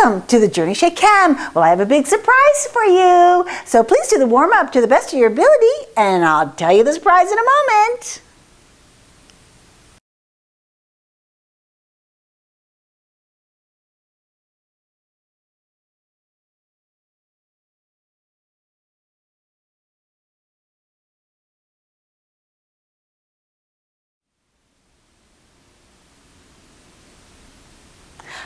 Welcome to the Journey Chez Chem. Well, I have a big surprise for you. So please do the warm-up to the best of your ability, and I'll tell you the surprise in a moment.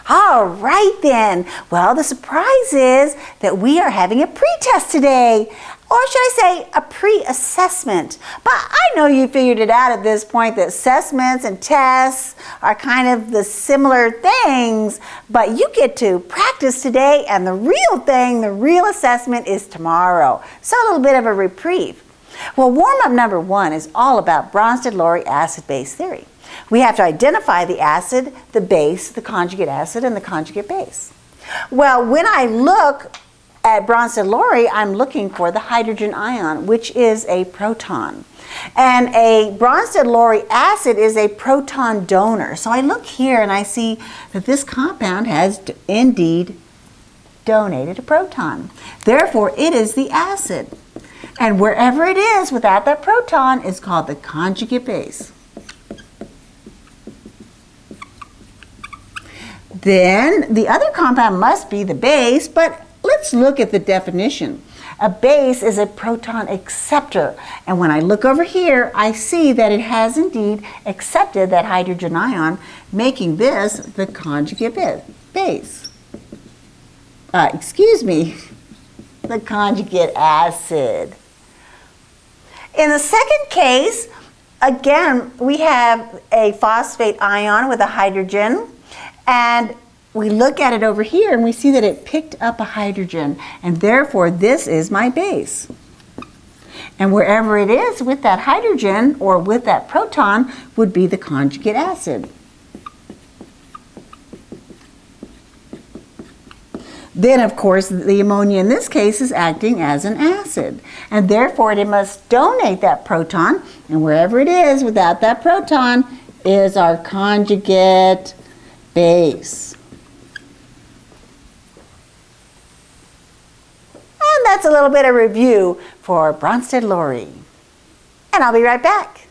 All right then. Well, the surprise is that we are having a pre-test today. Or should I say a pre-assessment? But I know you figured it out at this point that assessments and tests are kind of the similar things, but you get to practice today, and the real thing, the real assessment is tomorrow. So a little bit of a reprieve. Well, warm-up number 1 is all about Bronsted-Lowry acid-base theory. We have to identify the acid, the base, the conjugate acid, and the conjugate base. Well, when I look at Bronsted-Lowry, I'm looking for the hydrogen ion, which is a proton. And a Bronsted-Lowry acid is a proton donor. So I look here and I see that this compound has indeed donated a proton. Therefore, it is the acid. And wherever it is without that proton is called the conjugate base. Then the other compound must be the base, but let's look at the definition. A base is a proton acceptor, and when I look over here, I see that it has indeed accepted that hydrogen ion, making this the conjugate base. The conjugate acid. In the second case, again, we have a phosphate ion with a hydrogen. And we look at it over here and we see that it picked up a hydrogen, and therefore this is my base. And wherever it is with that hydrogen or with that proton would be the conjugate acid. Then, of course, the ammonia in this case is acting as an acid, and therefore it must donate that proton, and wherever it is without that proton is our conjugate base. And that's a little bit of review for Bronsted-Lowry. And I'll be right back.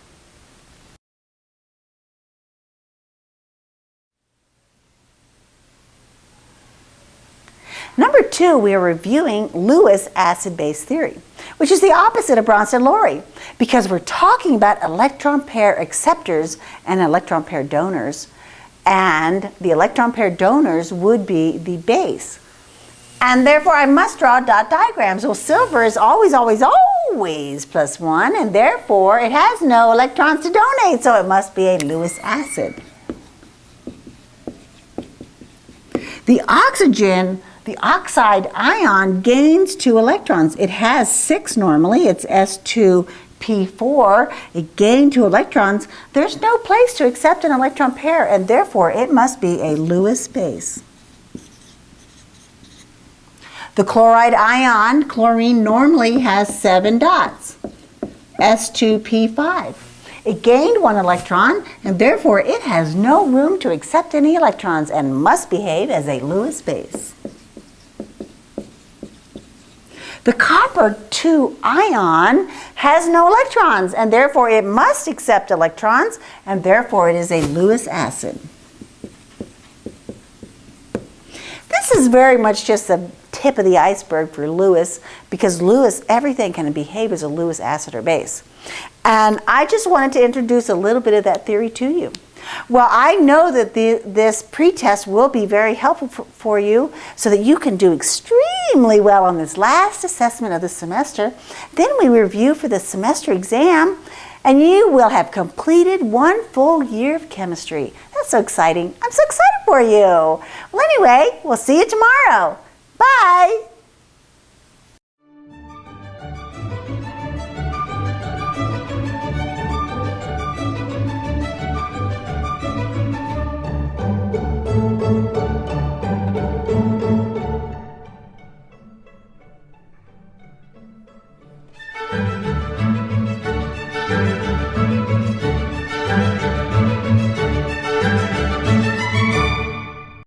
Number 2, we are reviewing Lewis acid-base theory, which is the opposite of Bronsted-Lowry, because we're talking about electron pair acceptors and electron pair donors. And the electron pair donors would be the base. And therefore I must draw dot diagrams. Well, silver is always, always, always +1, and therefore it has no electrons to donate, so it must be a Lewis acid. The oxide ion gains 2 electrons. It has 6 normally. It's S2P4, it gained 2 electrons. There's no place to accept an electron pair, and therefore it must be a Lewis base. The chloride ion, chlorine, normally has 7 dots, S2P5. It gained 1 electron, and therefore it has no room to accept any electrons and must behave as a Lewis base. The copper 2 ion has no electrons, and therefore it must accept electrons, and therefore it is a Lewis acid. This is very much just the tip of the iceberg for Lewis, because Lewis, everything can behave as a Lewis acid or base. And I just wanted to introduce a little bit of that theory to you. Well, I know that this pretest will be very helpful for you so that you can do extremely well on this last assessment of the semester. Then we review for the semester exam, and you will have completed 1 full year of chemistry. That's so exciting. I'm so excited for you. Well, anyway, we'll see you tomorrow. Bye. Thank you.